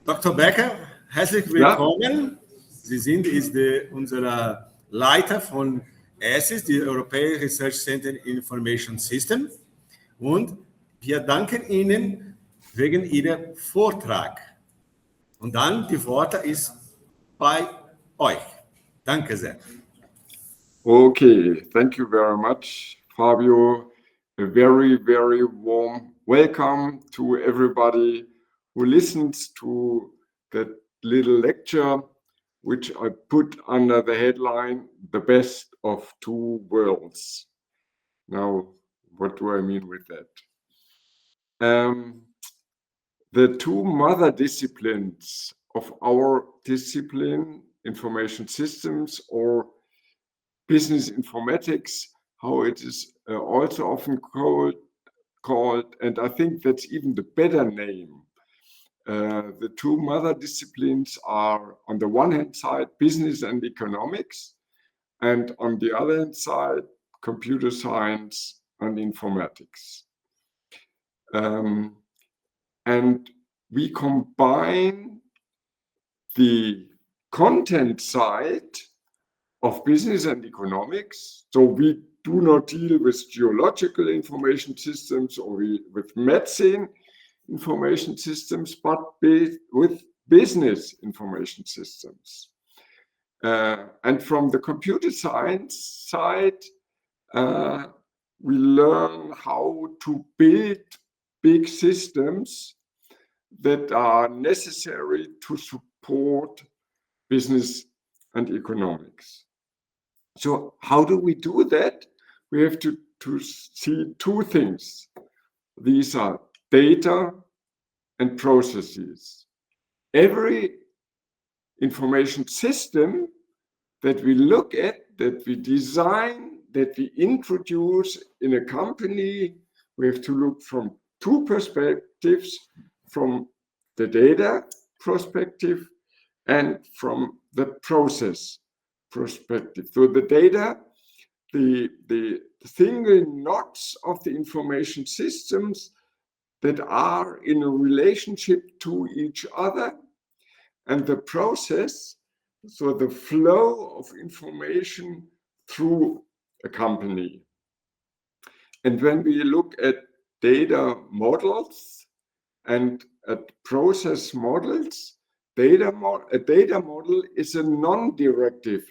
Dr. Becker, herzlich willkommen. Sie sind unser Leiter von ESIS, die European Research Center Information System. Und wir danken Ihnen wegen Ihrem Vortrag. Und dann die Worte ist bei euch. Danke sehr. Okay, thank you very much, Fabio. A very, very warm welcome to everybody who listens to that little lecture, which I put under the headline, The Best of Two Worlds. Now, what do I mean with that? The two mother disciplines of our discipline, information systems or business informatics, how it is also often called, and I think that's even the better name. The two mother disciplines are, on the one hand side, business and economics, and on the other hand side, computer science and informatics. And we combine the content side of business and economics. So we do not deal with geological information systems or with medicine information systems, but with business information systems. And from the computer science side, we learn how to build big systems that are necessary to support business and economics. So how do we do that? We have to see two things. These are data and processes. Every information system that we look at, that we design, that we introduce in a company, we have to look from two perspectives, from the data perspective and from the process perspective. So the data, the single nodes of the information systems that are in a relationship to each other, and the process, so the flow of information through a company. And when we look at data models and at process models, a data model is a non-directive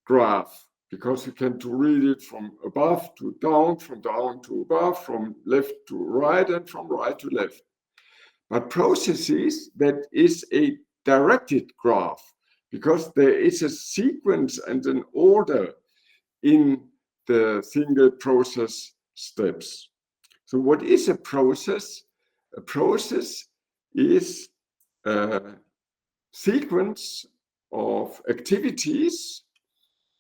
graph, because you can read it from above to down, from down to above, from left to right, and from right to left. But processes, that is a directed graph, because there is a sequence and an order in the single process steps. So what is a process? A process is a sequence of activities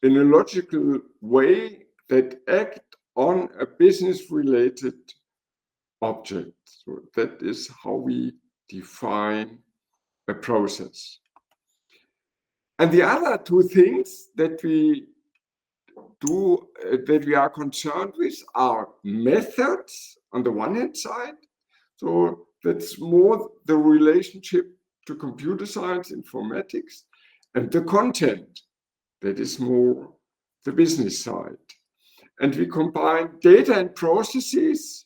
in a logical way that act on a business-related object. So that is how we define a process. And the other two things that we do, that we are concerned with, are methods on the one hand side. So that's more the relationship to computer science, informatics, and the content, that is more the business side. And we combine data and processes,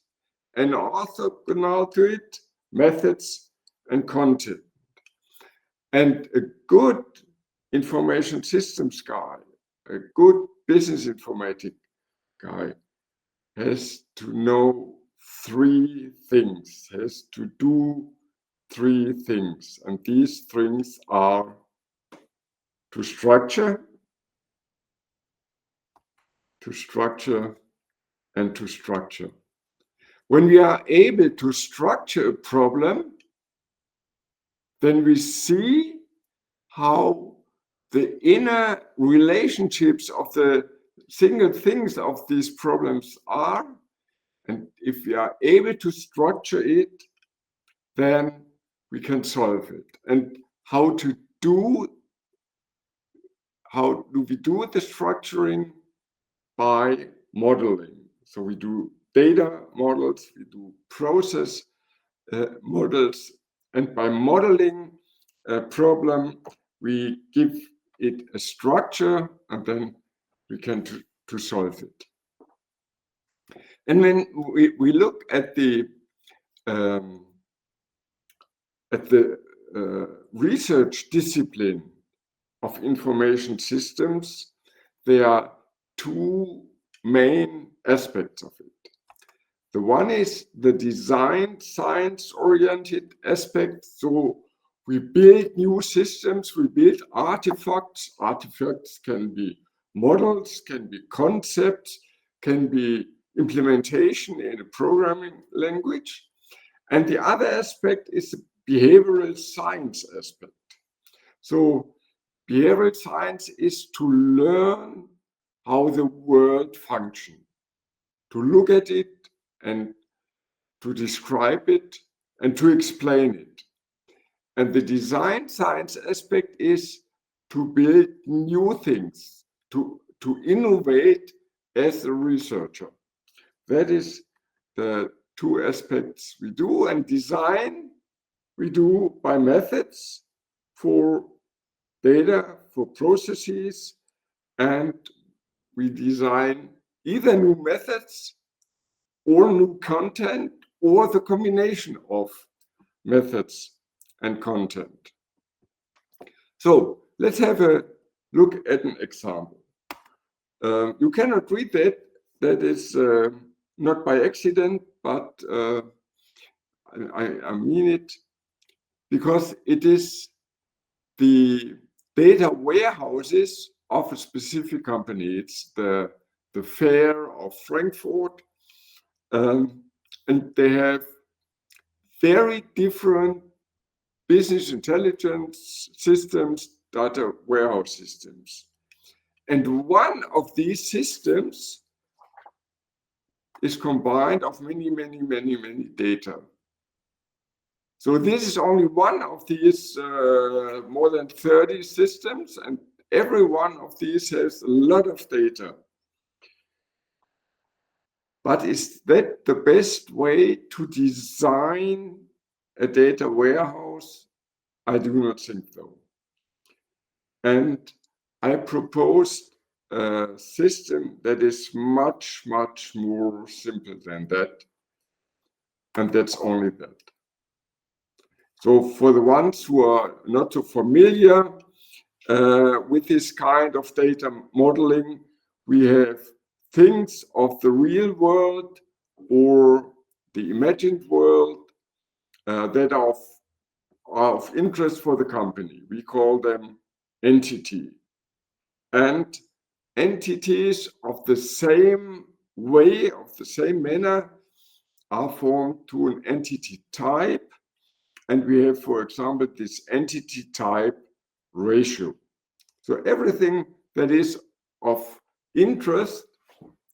and orthogonal to it, methods and content. And a good information systems guy, a good business informatic guy, has to know three things, has to do three things. And these things are to structure, and to structure. When we are able to structure a problem, then we see how the inner relationships of the single things of these problems are. And if we are able to structure it, then we can solve it. And how do we do the structuring? By modeling. So we do data models, we do process models, And by modeling a problem, we give it a structure, and then we can to solve it. And when we look at the research discipline of information systems, there are two main aspects of it. The one is the design science-oriented aspect. So we build new systems, we build artifacts. Artifacts can be models, can be concepts, can be implementation in a programming language. And the other aspect is the behavioral science aspect. So behavioral science is to learn how the world functions, to look at it and to describe it and to explain it. And the design science aspect is to build new things, to innovate as a researcher. That is the two aspects we do. And design we do by methods for data, for processes, and we design either new methods or new content, or the combination of methods and content. So let's have a look at an example. You cannot read that. That is not by accident, but I mean it because it is the data warehouses of a specific company. It's the Fair of Frankfurt. And they have very different business intelligence systems, data warehouse systems. And one of these systems is combined of many data. So this is only one of these more than 30 systems, and every one of these has a lot of data. But is that the best way to design a data warehouse? I do not think so. And I proposed a system that is much more simple than that. And that's only that. So for the ones who are not so familiar with this kind of data modeling, we have things of the real world or the imagined world that are of interest for the company. We call them entity. And entities of the same way, of the same manner, are formed to an entity type. And we have, for example, this entity type ratio. So everything that is of interest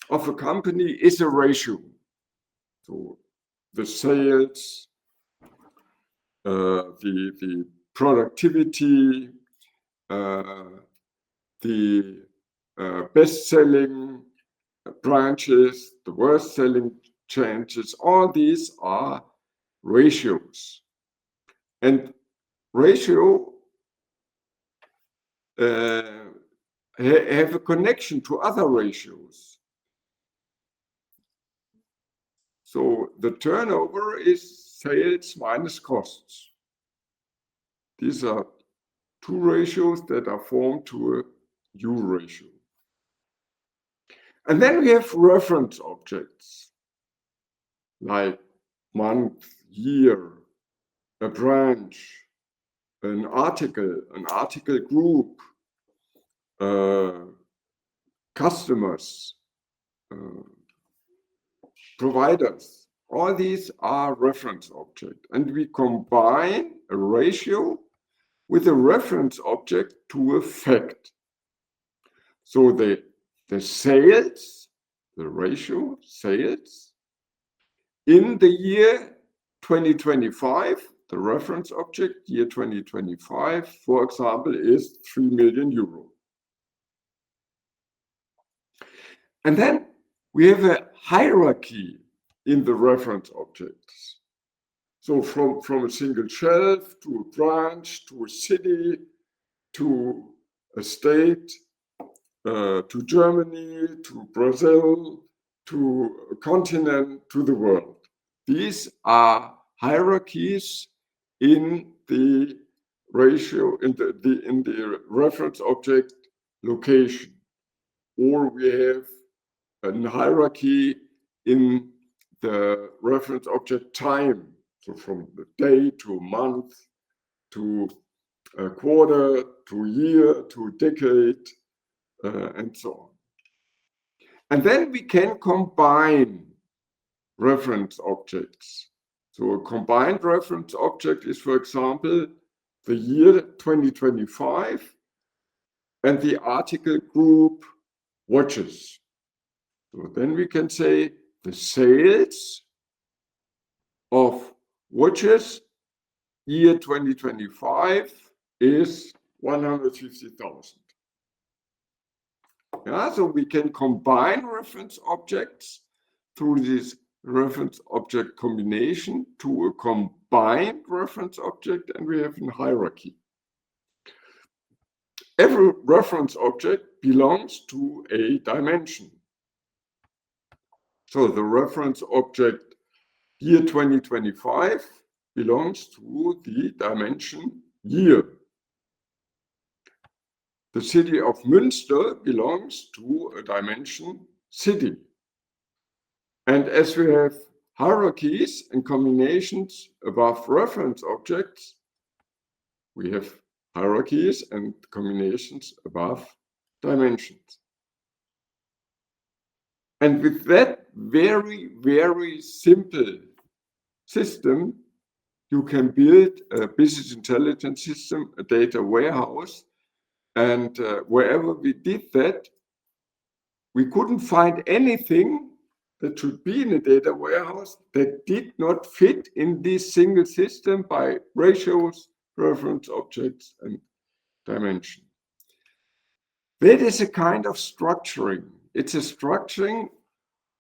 of a company is a ratio. So the sales, the productivity, the best-selling branches, the worst-selling branches, all these are ratios. And ratio have a connection to other ratios. So the turnover is sales minus costs. These are two ratios that are formed to a U ratio. And then we have reference objects like month, year, a branch, an article group, customers, providers. All these are reference objects, and we combine a ratio with a reference object to a fact. So the sales, the ratio sales in the year 2025, the reference object year 2025, for example, is 3 million euro. And then we have a hierarchy in the reference objects. So from a single shelf to a branch to a city to a state, to Germany, to Brazil, to a continent, to the world. These are hierarchies in the ratio, in the reference object location, or we have a hierarchy in the reference object time, so from the day to month to a quarter to year to decade, and so on. And then we can combine reference objects. So a combined reference object is, for example, the year 2025 and the article group watches. So then we can say the sales of watches year 2025 is 150,000. Yeah, so we can combine reference objects through this reference object combination to a combined reference object, and we have a hierarchy. Every reference object belongs to a dimension. So the reference object year 2025 belongs to the dimension year. The city of Münster belongs to a dimension city. And as we have hierarchies and combinations above reference objects, we have hierarchies and combinations above dimensions. And with that very, very simple system, you can build a business intelligence system, a data warehouse. And wherever we did that, we couldn't find anything that should be in a data warehouse that did not fit in this single system by ratios, reference objects, and dimension. That is a kind of structuring. It's a structuring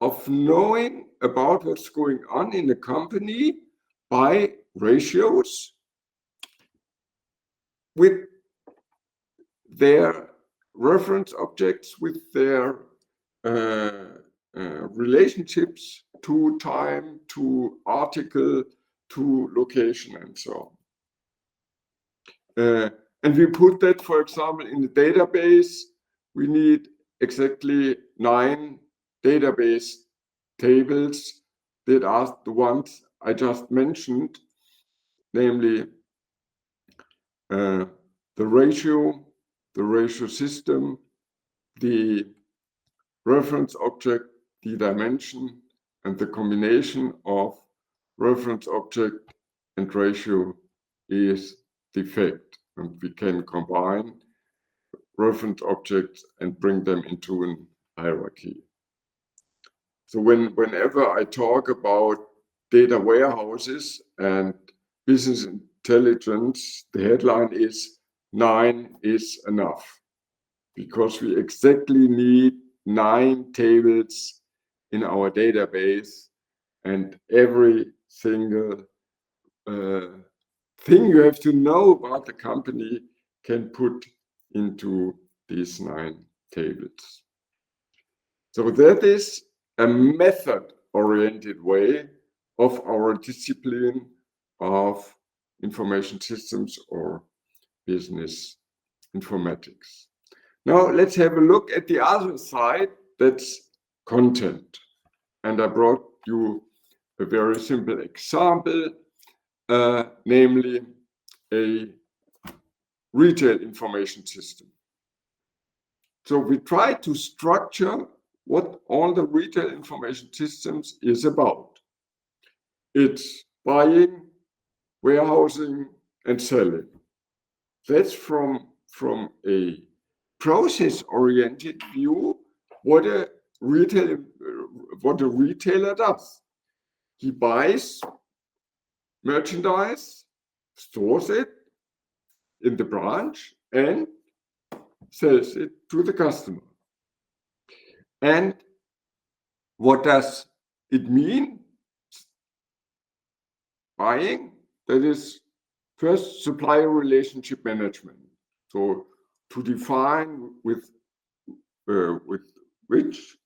of knowing about what's going on in the company by ratios with their reference objects, with their relationships to time, to article, to location, and so on. And we put that, for example, in the database. We need exactly 9 database tables that are the ones I just mentioned, namely the ratio system, the reference object, the dimension, and the combination of reference object and ratio is the fact. And we can combine reference objects and bring them into an hierarchy. So whenever I talk about data warehouses and business intelligence, the headline is 9 is enough, because we exactly need 9 tables in our database, and every single thing you have to know about the company can put into these 9 tables. So that is a method-oriented way of our discipline of information systems or business informatics. Now let's have a look at the other side, that's content. And I brought you a very simple example, namely a retail information system. So we try to structure what all the retail information systems is about. It's buying, warehousing, and selling. That's from a process-oriented view what a retailer does. He buys merchandise, stores it in the branch, and sells it to the customer. And what does it mean? buying, that is first supplier relationship management. So to define with which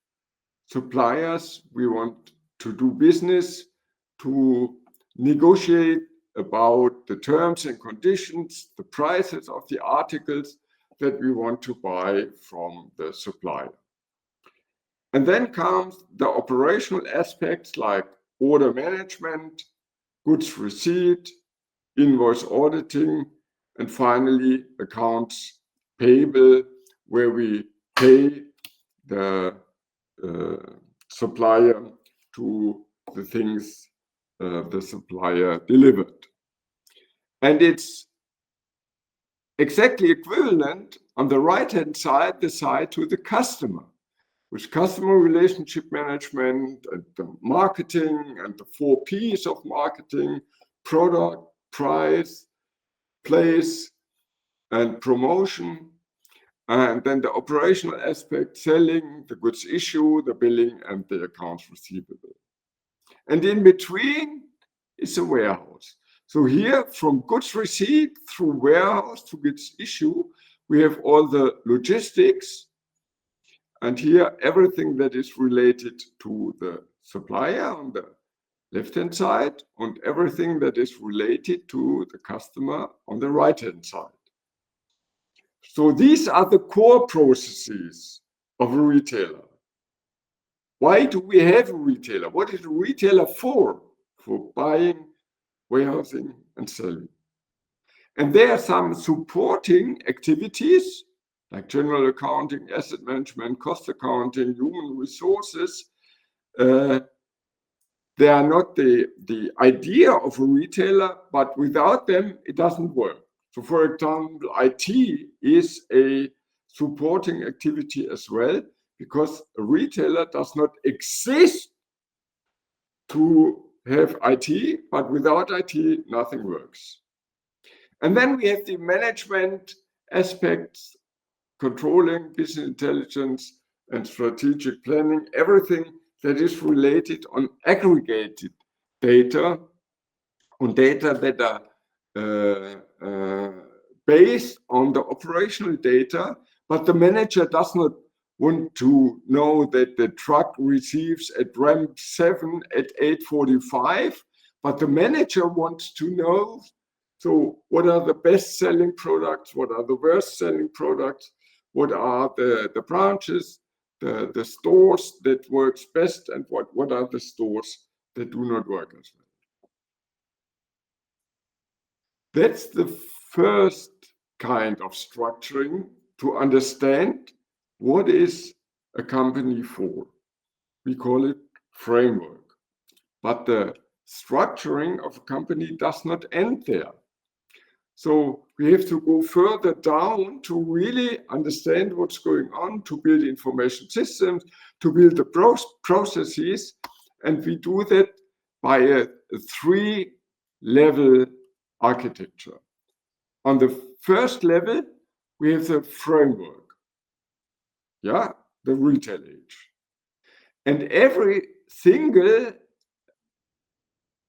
suppliers we want to do business, to negotiate about the terms and conditions, the prices of the articles that we want to buy from the supplier. And then comes the operational aspects like order management, goods receipt, invoice auditing, and finally accounts payable, where we pay the supplier to the things the supplier delivered. And it's exactly equivalent on the right-hand side, the side to the customer, with customer relationship management and the marketing and the 4 Ps of marketing: product, price, place, and promotion. And then the operational aspect, selling, the goods issue, the billing, and the accounts receivable. And in between is a warehouse. So here, from goods receipt through warehouse to goods issue, we have all the logistics. And here, everything that is related to the supplier on the left-hand side, and everything that is related to the customer on the right-hand side. So these are the core processes of a retailer. Why do we have a retailer? What is a retailer for? For buying, warehousing, and selling. And there are some supporting activities like general accounting, asset management, cost accounting, human resources. They are not the idea of a retailer, but without them, it doesn't work. So for example, IT is a supporting activity as well, because a retailer does not exist to have IT, but without IT, nothing works. And then we have the management aspects, controlling, business intelligence, and strategic planning, everything that is related on aggregated data, on data that are based on the operational data, but the manager does not want to know that the truck receives at ramp 7 at 8:45, but the manager wants to know, so what are the best-selling products, what are the worst-selling products, what are the branches, the stores that works best, and what are the stores that do not work as well. That's the first kind of structuring to understand what is a company for. We call it framework. But the structuring of a company does not end there. So we have to go further down to really understand what's going on, to build information systems, to build the processes. And we do that by a 3-level architecture. On the first level, we have the framework, the retail age. And every single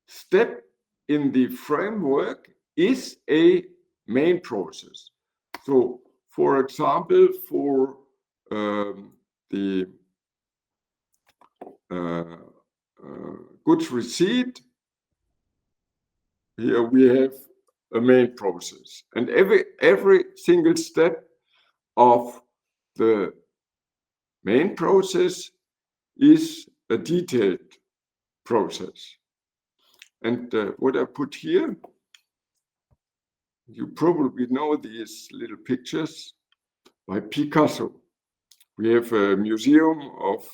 step in the framework is a main process. So, for example, for the goods receipt, here we have a main process, and every single step of the main process is a detailed process. And what I put here, you probably know these little pictures by Picasso. We have a museum of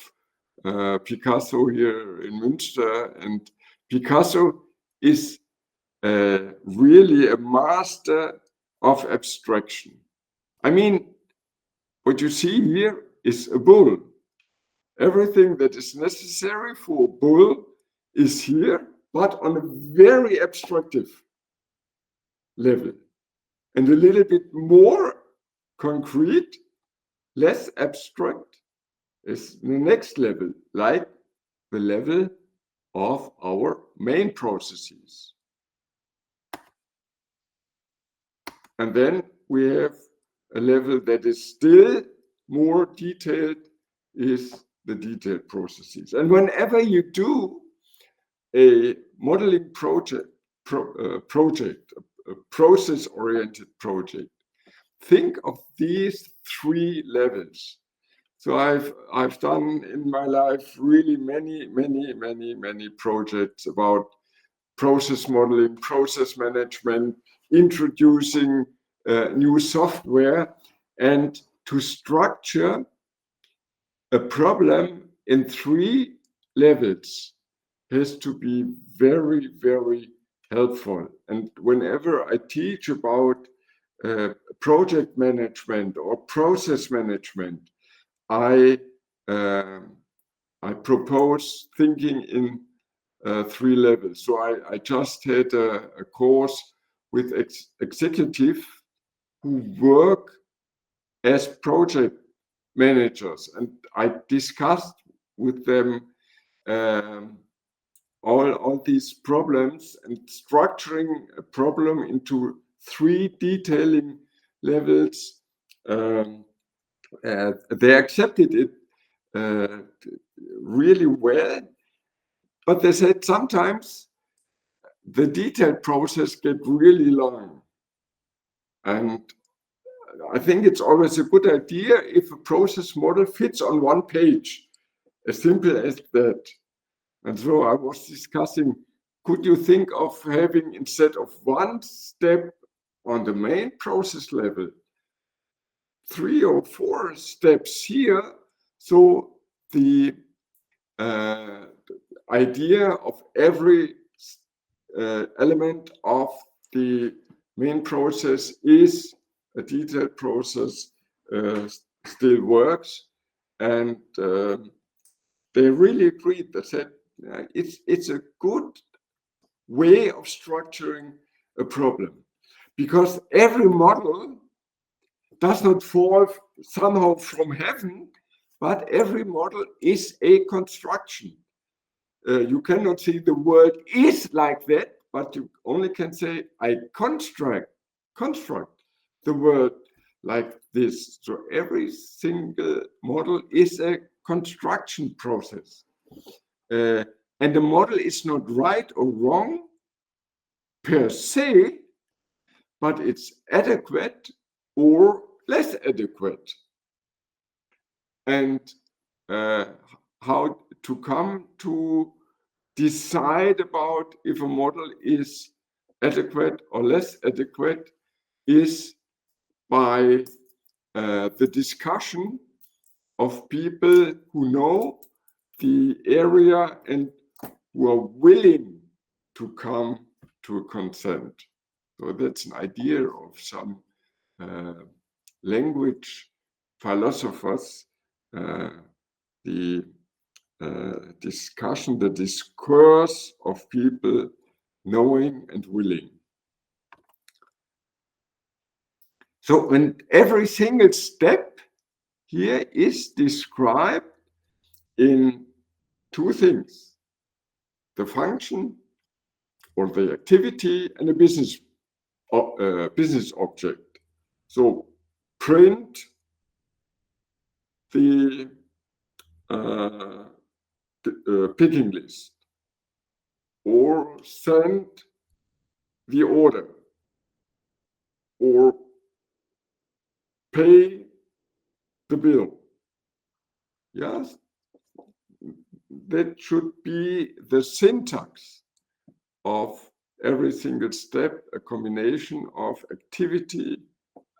Picasso here in Münster, and Picasso is really a master of abstraction. I mean, what you see here is a bull. Everything that is necessary for a bull is here, but on a very abstractive level. And a little bit more concrete, less abstract, is the next level, like the level of our main processes. And then we have a level that is still more detailed, is the detailed processes. And whenever you do a modeling project, a process-oriented project, think of these 3 levels. So I've done in my life really many projects about process modeling, process management, introducing new software, and to structure a problem in 3 levels has to be very, very helpful. And whenever I teach about project management or process management, I propose thinking in 3 levels. So I just had a course with executives who work as project managers, and I discussed with them all these problems and structuring a problem into 3 detailing levels. They accepted it really well, but they said sometimes the detailed process gets really long. And I think it's always a good idea if a process model fits on 1 page, as simple as that. And so I was discussing, could you think of having, instead of 1 step on the main process level, 3 or 4 steps here, so the idea of every element of the main process is a detailed process still works. And they really agreed. They said it's a good way of structuring a problem, because every model does not fall somehow from heaven, but every model is a construction. You cannot say the world is like that, but you only can say I construct the world like this. So every single model is a construction process. And the model is not right or wrong per se, but it's adequate or less adequate. And how to come to decide about if a model is adequate or less adequate is by the discussion of people who know the area and who are willing to come to a consent. So that's an idea of some language philosophers, the discussion, the discourse of people knowing and willing. So when every single step here is described in 2 things, the function or the activity and a business object. So print the picking list or send the order or pay the bill. Yes, that should be the syntax of every single step, a combination of activity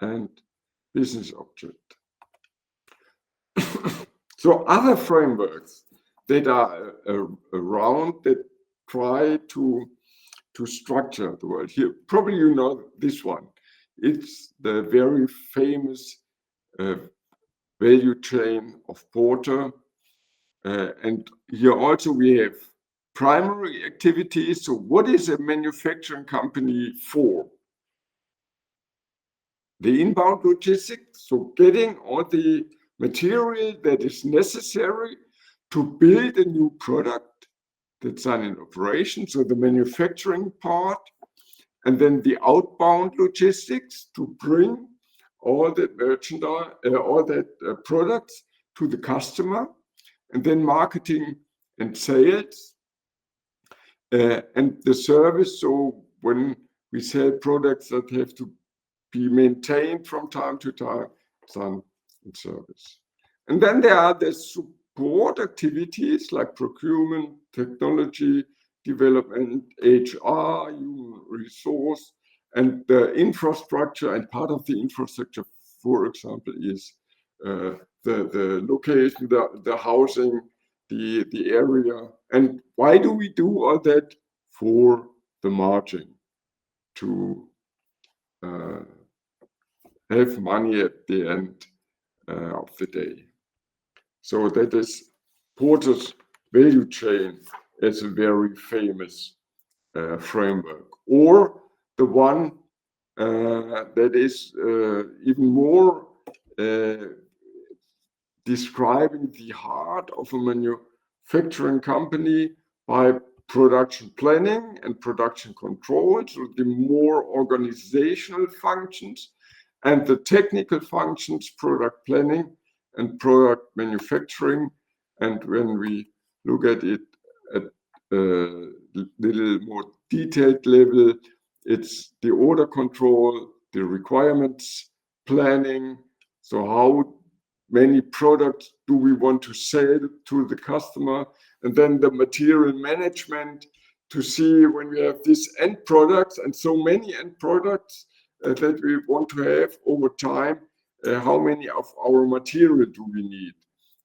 and business object. So other frameworks that are around that try to structure the world. Here, probably you know this one. It's the very famous value chain of Porter. And here also we have primary activities. So what is a manufacturing company for? The inbound logistics, so getting all the material that is necessary to build a new product that's done in operation, so the manufacturing part. and then the outbound logistics to bring all that merchandise, all that products to the customer, and then marketing and sales, and the service. So when we sell products that have to be maintained from time to time, some service. And then there are the support activities like procurement, technology, development, HR, human resource, and the infrastructure. And part of the infrastructure, for example, is the location, the housing, the area. And why do we do all that? For the margin, to have money at the end of the day. So that is Porter's value chain as a very famous framework, or the one that is even more describing the heart of a manufacturing company by production planning and production control, so the more organizational functions, and the technical functions, product planning and product manufacturing. And when we look at it at a little more detailed level, it's the order control, the requirements planning. So how many products do we want to sell to the customer? And then the material management to see when we have these end products and so many end products that we want to have over time, how many of our material do we need?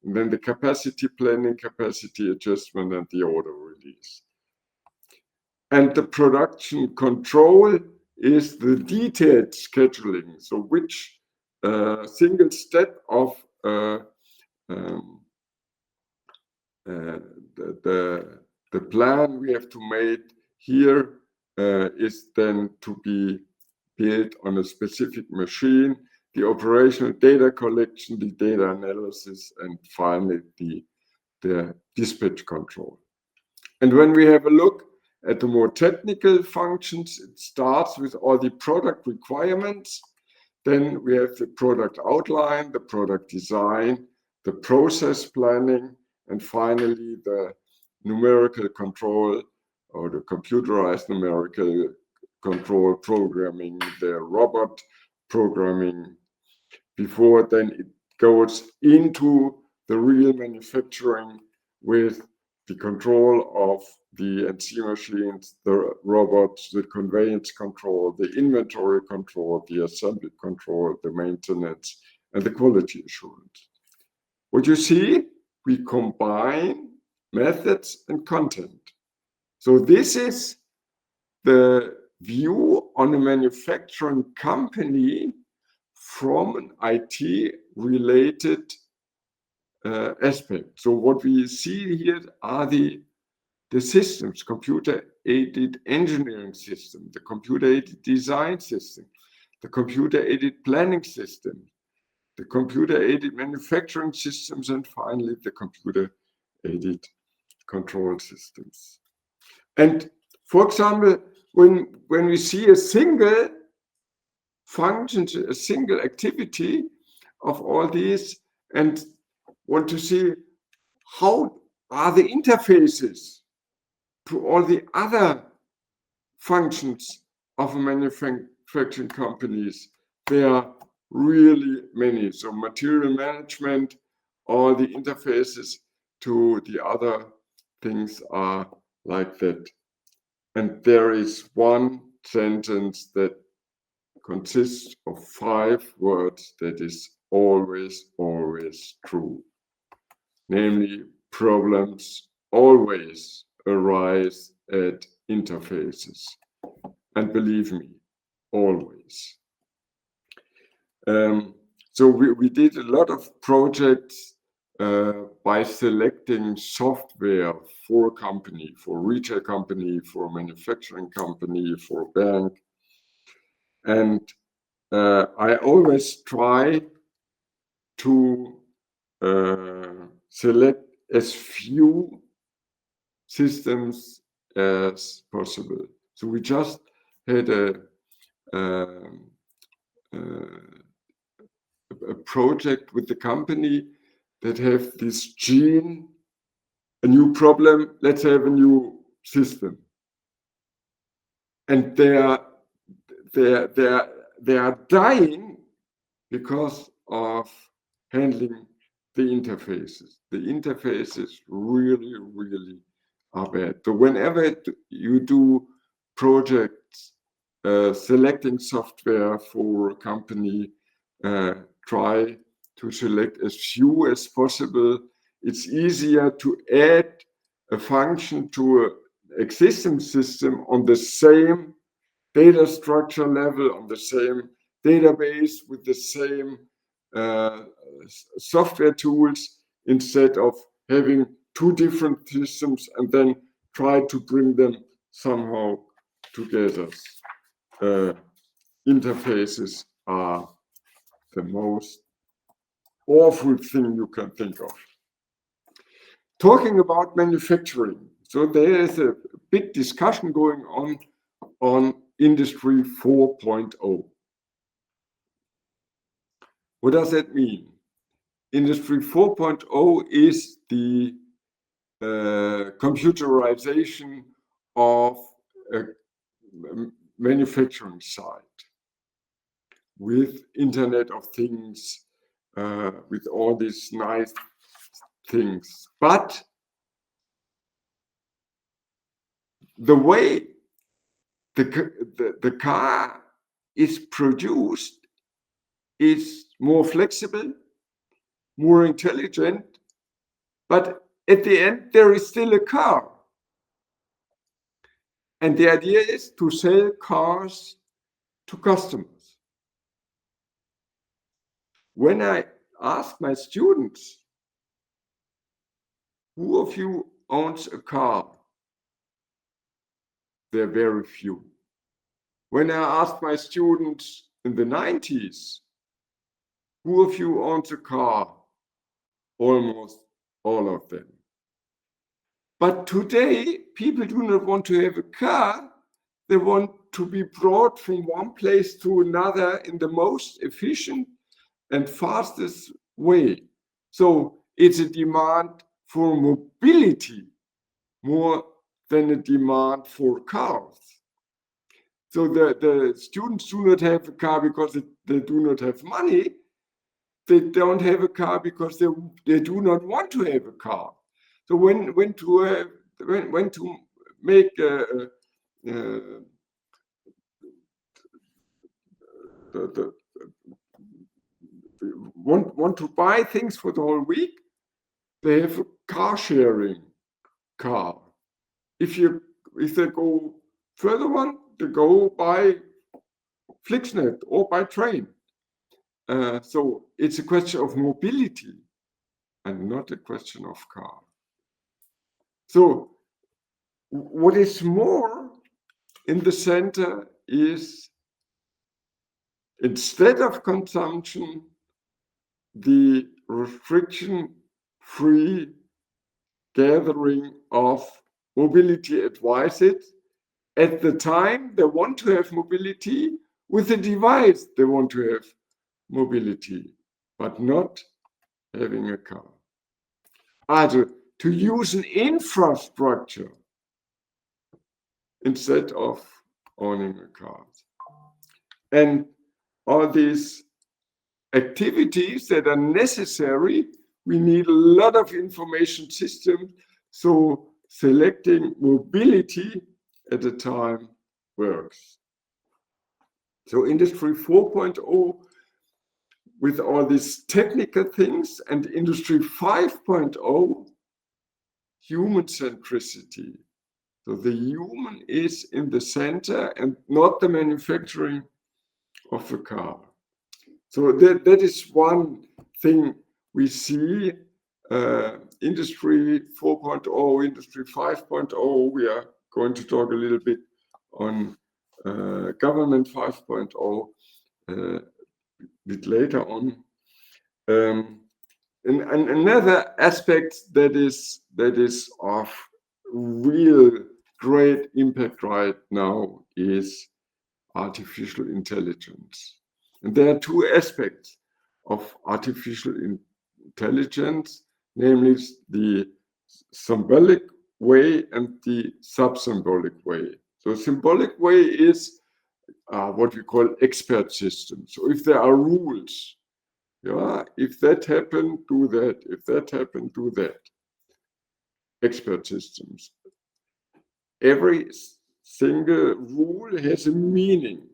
And then the capacity planning, capacity adjustment, and the order release. And the production control is the detailed scheduling. So which single step of the plan we have to make here is then to be built on a specific machine, the operational data collection, the data analysis, and finally the dispatch control. And when we have a look at the more technical functions, it starts with all the product requirements. Then we have the product outline, the product design, the process planning, and finally the numerical control or the computerized numerical control programming, the robot programming. Before then it goes into the real manufacturing with the control of the NC machines, the robots, the conveyance control, the inventory control, the assembly control, the maintenance, and the quality assurance. What you see, we combine methods and content. So this is the view on a manufacturing company from an IT-related aspect. So what we see here are the systems, computer-aided engineering system, the computer-aided design system, the computer-aided planning system, the computer-aided manufacturing systems, and finally the computer-aided control systems. And for example, when we see a single function, a single activity of all these, and want to see how are the interfaces to all the other functions of a manufacturing companies, there are really many. So material management, all the interfaces to the other things are like that. And there is one sentence that consists of 5 words that is always, always true. Namely, problems always arise at interfaces. And believe me, always. So we did a lot of projects by selecting software for a company, for a retail company, for a manufacturing company, for a bank. And I always try to select as few systems as possible. So we just had a project with the company that have this gene, a new problem, let's have a new system. And they are dying because of handling the interfaces. The interfaces really, really are bad. So whenever you do projects selecting software for a company, try to select as few as possible. It's easier to add a function to an existing system on the same data structure level, on the same database with the same software tools, instead of having two different systems and then try to bring them somehow together. Interfaces are the most awful thing you can think of. Talking about manufacturing, so there is a big discussion going on Industry 4.0. What does that mean? Industry 4.0 is the computerization of a manufacturing site with Internet of Things, with all these nice things. But the way the car is produced is more flexible, more intelligent, but at the end there is still a car. And the idea is to sell cars to customers. When I ask my students, who of you owns a car? There are very few. When I asked my students in the 90s, who of you owns a car? Almost all of them. But today, people do not want to have a car. They want to be brought from one place to another in the most efficient and fastest way. So it's a demand for mobility more than a demand for cars. So the students do not have a car because they do not have money. They don't have a car because they do not want to have a car. So when to make want to buy things for the whole week, they have a car sharing car. If they go further one, they go by Flixnet or by train. So it's a question of mobility and not a question of car. So what is more in the center is, instead of consumption, the restriction-free gathering of mobility advices at the time they want to have mobility, with the device they want to have mobility, but not having a car. Also, to use an infrastructure instead of owning a car. And all these activities that are necessary, we need a lot of information systems. So selecting mobility at a time works. So Industry 4.0 with all these technical things, and Industry 5.0, human centricity. So the human is in the center and not the manufacturing of the car. So that is one thing we see. Industry 4.0, Industry 5.0, we are going to talk a little bit on government 5.0 a bit later on. And another aspect that is of real great impact right now is artificial intelligence. And there are two aspects of artificial intelligence, namely the symbolic way and the sub-symbolic way. So symbolic way is what we call expert systems. So if there are rules, if that happened, do that. If that happened, do that. Expert systems. Every single rule has a meaning.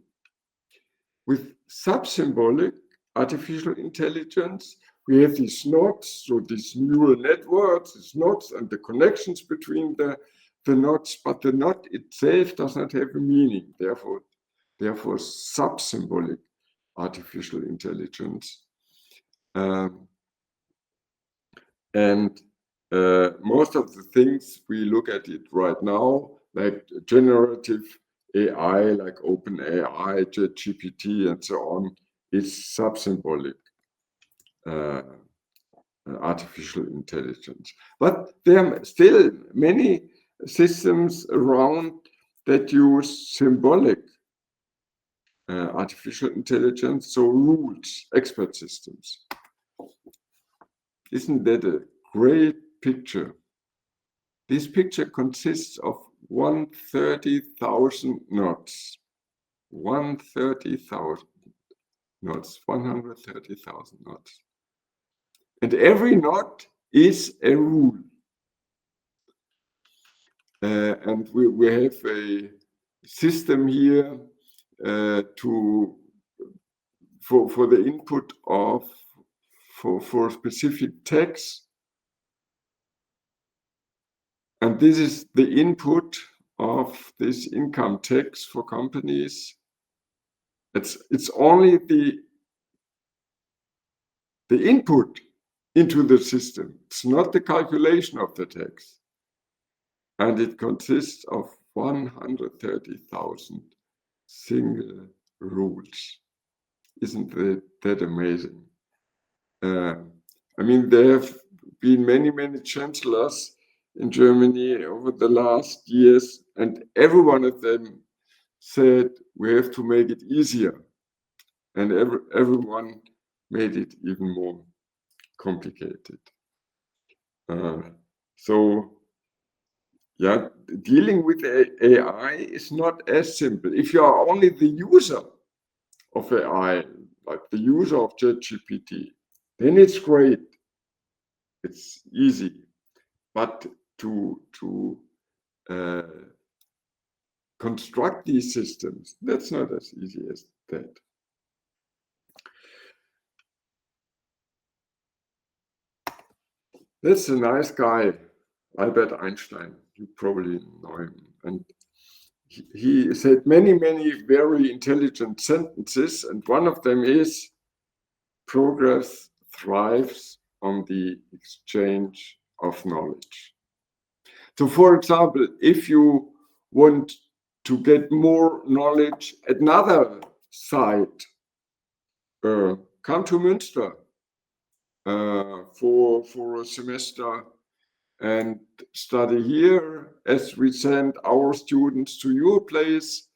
With sub-symbolic artificial intelligence, we have these nodes, so these neural networks, these nodes and the connections between the nodes, but the node itself does not have a meaning. Therefore sub-symbolic artificial intelligence. Most of the things we look at it right now, like generative AI, like OpenAI, ChatGPT, and so on, is sub-symbolic artificial intelligence. But there are still many systems around that use symbolic artificial intelligence, so rules, expert systems. Isn't that a great picture? This picture consists of 130,000 nodes. 130,000 nodes, 130,000 nodes. And every node is a rule. And we have a system here for the input of for specific text. And this is the input of this income tax for companies. It's only the input into the system. It's not the calculation of the tax. And it consists of 130,000 single rules. Isn't that amazing? I mean, there have been many chancellors in Germany over the last years, and every one of them said we have to make it easier, and everyone made it even more complicated. So yeah, dealing with AI is not as simple. If you are only the user of AI, like the user of ChatGPT, then it's great. It's easy. But to construct these systems, that's not as easy as that. That's a nice guy, Albert Einstein. You probably know him. And he said many very intelligent sentences, and one of them is, progress thrives on the exchange of knowledge. So for example, if you want to get more knowledge at another site, come to Münster for a semester and study here, as we send our students to your place.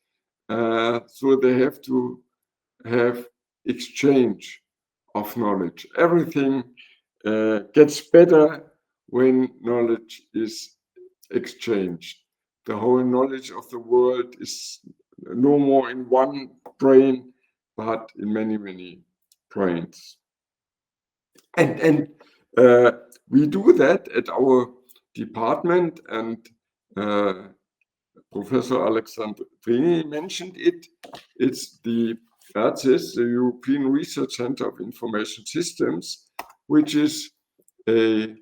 So they have to have exchange of knowledge. Everything gets better when knowledge is exchanged. The whole knowledge of the world is no more in one brain, but in many brains. And we do that at our department, and Professor Alexandrini mentioned it. It's the ERCIS, the European Research Center of Information Systems, which is a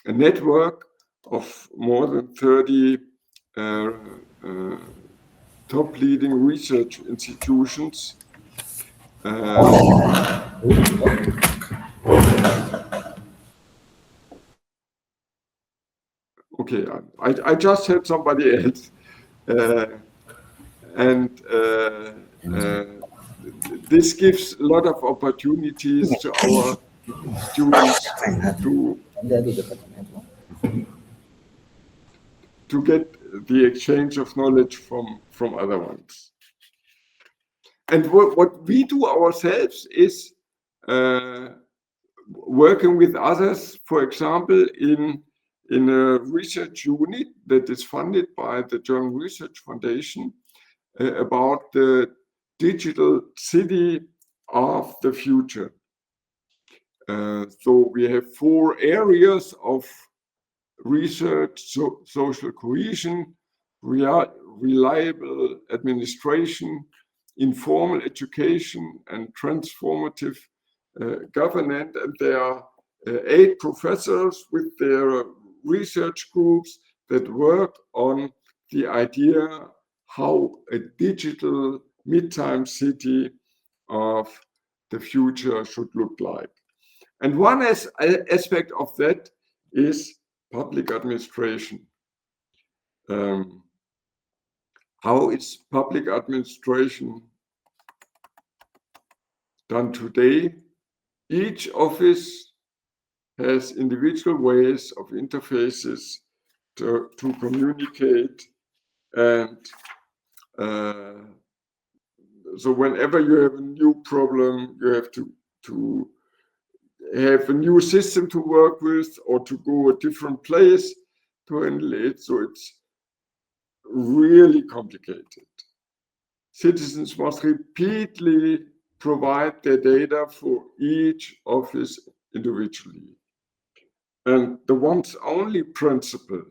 network of more than 30 top leading research institutions. Okay, I just heard somebody else. This gives a lot of opportunities to our students to get the exchange of knowledge from other ones. And what we do ourselves is working with others, for example, in a research unit that is funded by the German Research Foundation about the digital city of the future. So we have 4 areas of research: social cohesion, reliable administration, informal education, and transformative governance. And there are 8 professors with their research groups that work on the idea how a digital midtime city of the future should look like. And one aspect of that is public administration. How is public administration done today? Each office has individual ways of interfaces to communicate, and so whenever you have a new problem, you have to have a new system to work with, or to go a different place to handle it. So it's really complicated. Citizens must repeatedly provide their data for each office individually. And the once only principle,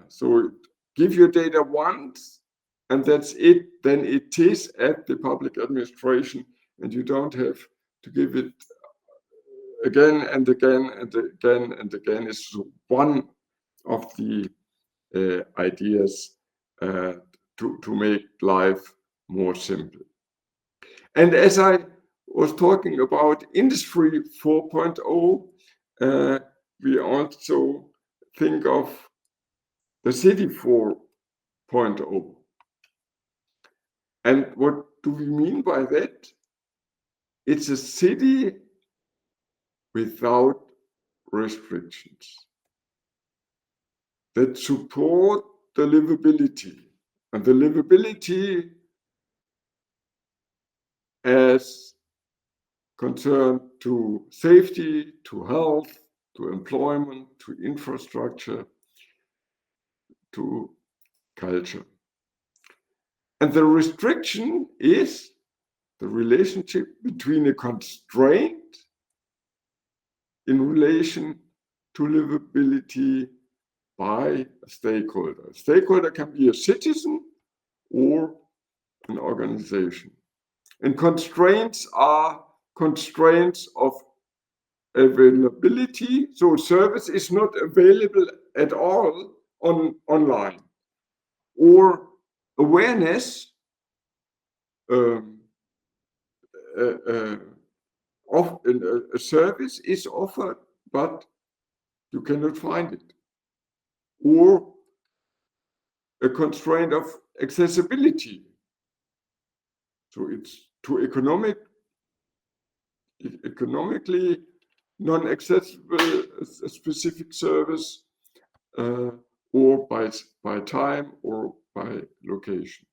so give your data once and that's it, then it is at the public administration, and you don't have to give it again and again and again and again. Is one of the ideas to make life more simple. And as I was talking about Industry 4.0, we also think of the City 4.0. And what do we mean by that? It's a city without restrictions that support the livability. And the livability as concerned to safety, to health, to employment, to infrastructure, to culture. And the restriction is the relationship between a constraint in relation to livability by a stakeholder. A stakeholder can be a citizen or an organization. And constraints are constraints of availability. So service is not available at all online. Or awareness of a service is offered, but you cannot find it. Or a constraint of accessibility. So it's to economically non-accessible a specific service, or by time or by location.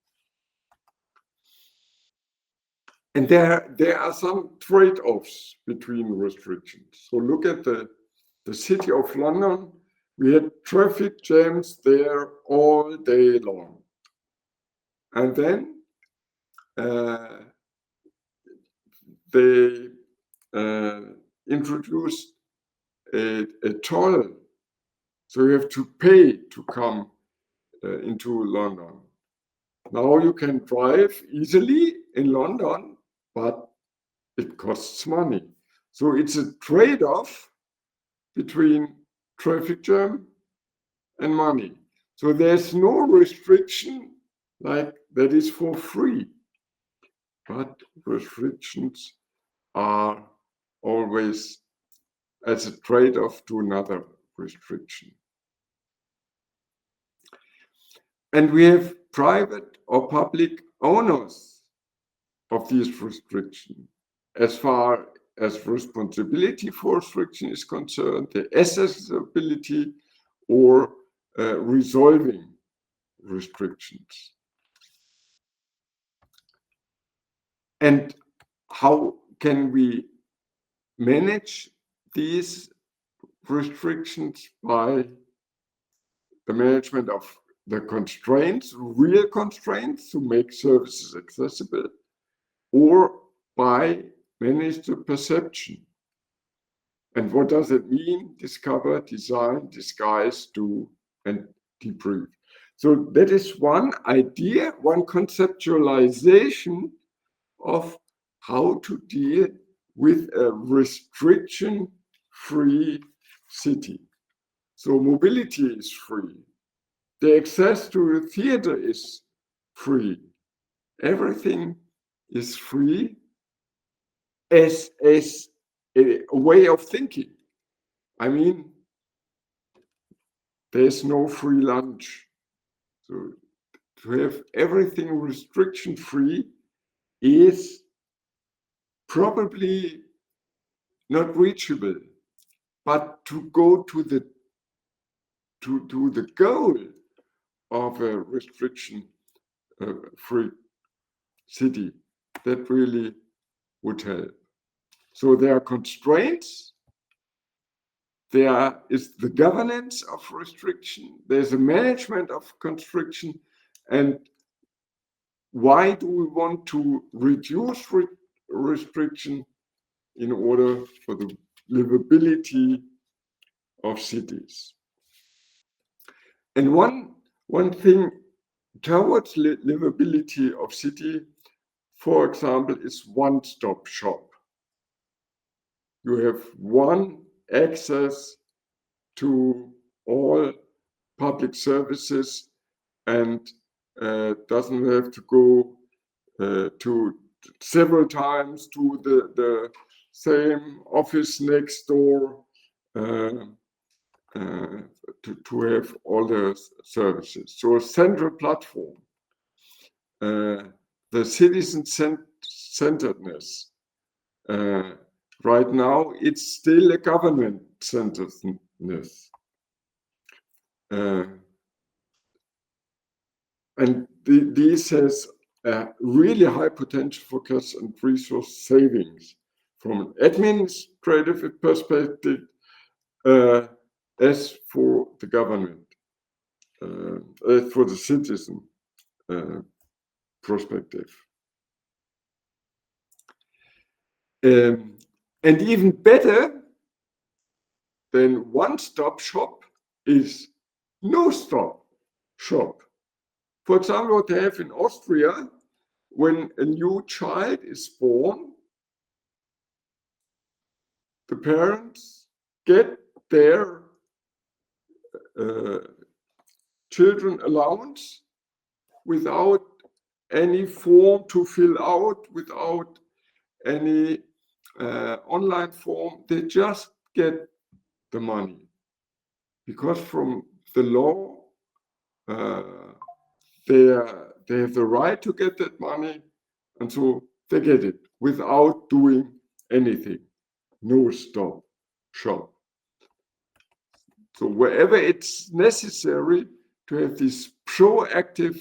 And there are some trade-offs between restrictions. So look at the city of London. We had traffic jams there all day long. And then they introduced a toll. So you have to pay to come into London. Now you can drive easily in London, but it costs money. So it's a trade-off between traffic jam and money. So there's no restriction like that is for free, but restrictions are always as a trade-off to another restriction. And we have private or public owners of these restrictions. As far as responsibility for restriction is concerned, the accessibility or resolving restrictions. And how can we manage these restrictions? By the management of the constraints, real constraints to make services accessible, or by manage the perception. And what does it mean? Discover, design, disguise, do, and debrief. So that is one idea, one conceptualization of how to deal with a restriction-free city. So mobility is free. The access to the theater is free. Everything is free as a way of thinking. I mean, there's no free lunch. So to have everything restriction-free is probably not reachable, but to go to the goal of a restriction-free city, that really would help. So there are constraints. There is the governance of restriction. There's a management of constriction. And why do we want to reduce restriction? In order for the livability of cities. And one thing towards livability of city, for example, is one-stop shop. You have one access to all public services and doesn't have to go to several times to the same office next door to have all the services. So a central platform. The citizen-centeredness. Right now, it's still a government-centeredness. And this has a really high potential for cost and resource savings from an administrative perspective as for the government, as for the citizen perspective. And even better than one-stop shop is no-stop shop. For example, what they have in Austria, when a new child is born, the parents get their children allowance without any form to fill out, without any online form. They just get the money. Because from the law, they have the right to get that money, and so they get it without doing anything. No stop shop. So wherever it's necessary to have this proactive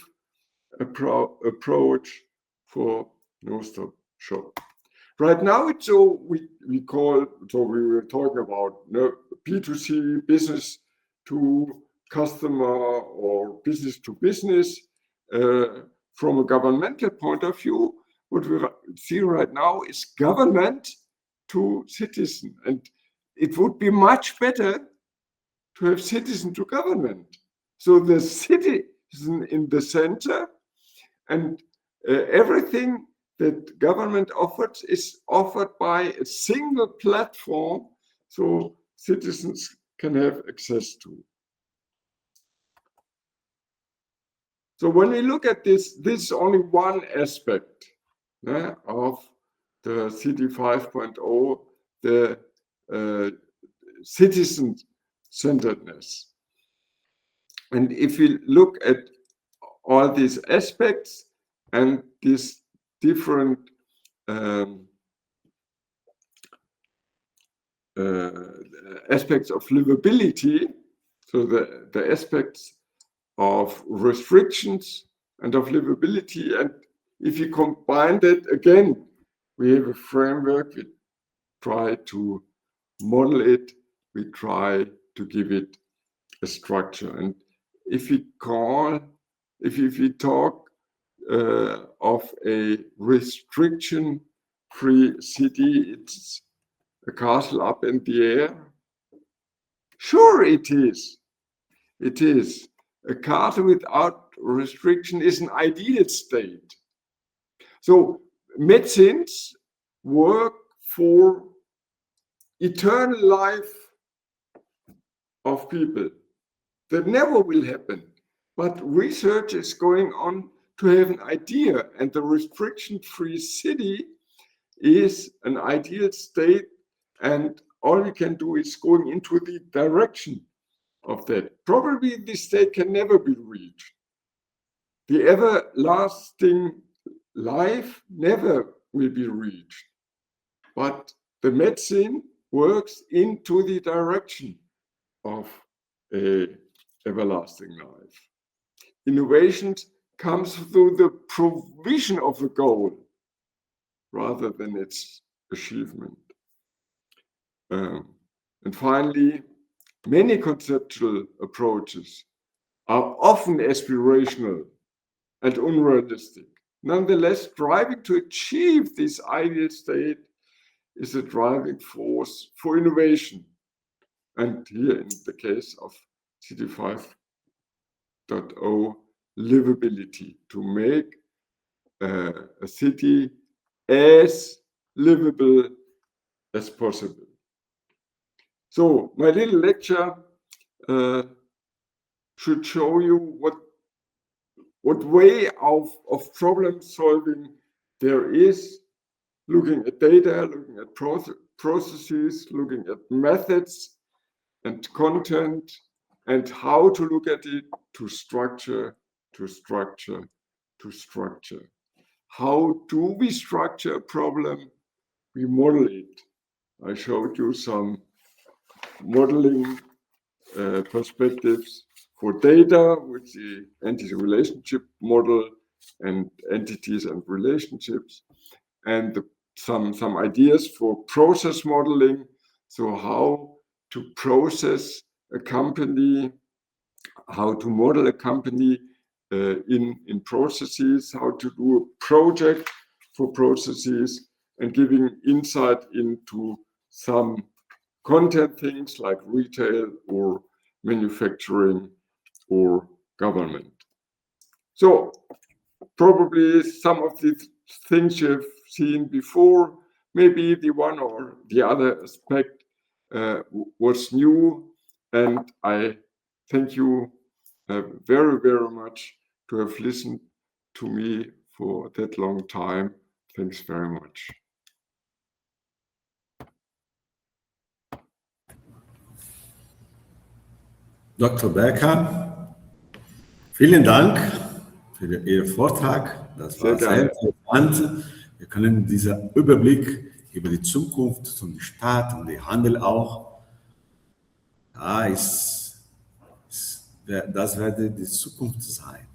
approach for no stop shop. Right now, it's so we were talking about B2C, business to customer or business to business. From a governmental point of view, what we see right now is government to citizen. And it would be much better to have citizen to government. So the citizen in the center, and everything that government offers is offered by a single platform, so citizens can have access to. So when we look at this, this is only one aspect of the City 5.0, the citizen-centeredness. And if we look at all these aspects and these different aspects of livability, So the aspects of restrictions and of livability, and if you combine that again, we have a framework, we try to model it, we try to give it a structure. And if we talk of a restriction-free city, it's a castle up in the air. Sure, it is. It is. A castle without restriction is an ideal state. So medicines work for eternal life of people. That never will happen. But research is going on to have an idea, and the restriction-free city is an ideal state, and all we can do is going into the direction of that. Probably this state can never be reached. The everlasting life never will be reached. But the medicine works into the direction of a everlasting life. Innovations comes through the provision of a goal rather than its achievement. And finally, many conceptual approaches are often aspirational and unrealistic. Nonetheless, striving to achieve this ideal state is a driving force for innovation. And here in the case of City 5.0, livability, to make a city as livable as possible. So my little lecture should show you what way of problem solving there is, looking at data, looking at processes, looking at methods and content, and how to look at it, to structure. How do we structure a problem? We model it. I showed you some modeling perspectives for data with the entity-relationship model and entities and relationships, and some ideas for process modeling. So how to process a company, how to model a company in processes, how to do a project for processes, and giving insight into some content things like retail or manufacturing or government. So probably some of the things you've seen before, maybe the one or the other aspect was new, and I thank you very, very much to have listened to me for that long time. Thanks very much. Dr. Becker, vielen Dank für Ihren Vortrag. Das war sehr interessant. Wir können diesen Überblick über die Zukunft und die Stadt und den Handel auch. Das wird die Zukunft sein.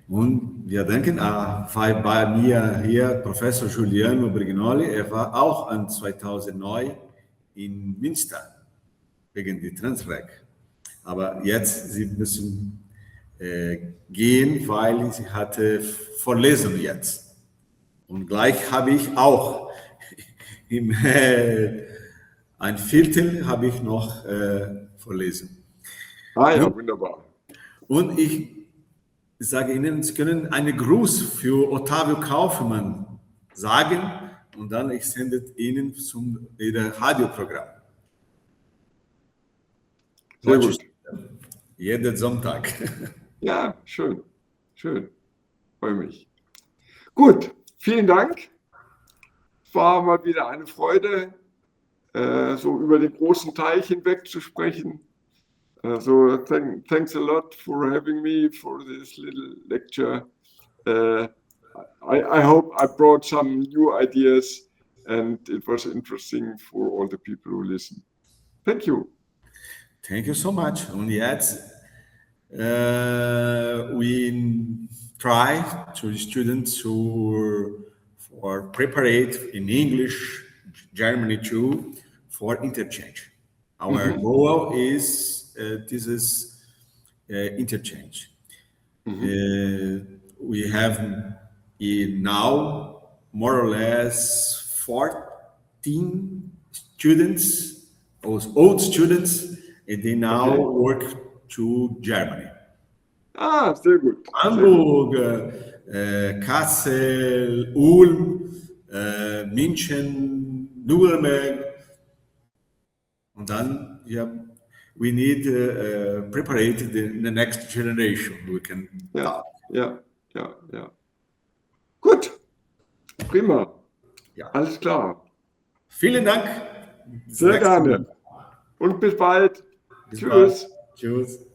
Und wir denken, bei mir hier Professor Giuliano Brignoli, er war auch in 2009 in Münster wegen der Transreg. Aber jetzt, sie müssen gehen, weil sie hatte Vorlesung jetzt. Und gleich habe ich auch ein Viertel habe ich noch Vorlesung. Ja, wunderbar. Und ich sage Ihnen, Sie können einen Gruß für Ottavio Kaufmann sagen und dann ich sende Ihnen zum Ihrem Radioprogramm. Sehr gut. Jeden Sonntag. Ja, schön. Schön. Freue mich. Gut, vielen Dank. Es war mal wieder eine Freude, so über den großen Teich hinweg zu sprechen. So thanks a lot for having me for this little lecture. I hope I brought some new ideas and it was interesting for all the people who listen. Thank you. Thank you so much. Und jetzt we try to the students who for prepare in English, Germany too, for interchange. Our goal is this is interchange. We have now more or less 14 students, old students, and they now work to Germany. Ah, sehr gut. Hamburg, Kassel, Ulm, München, Nuremberg. Und dann, yeah, we need prepare the next generation. We can Ja. Gut, prima. Ja. Alles klar. Vielen Dank. Sehr gerne. Und bis bald. Bis Tschüss. bald. Tschüss.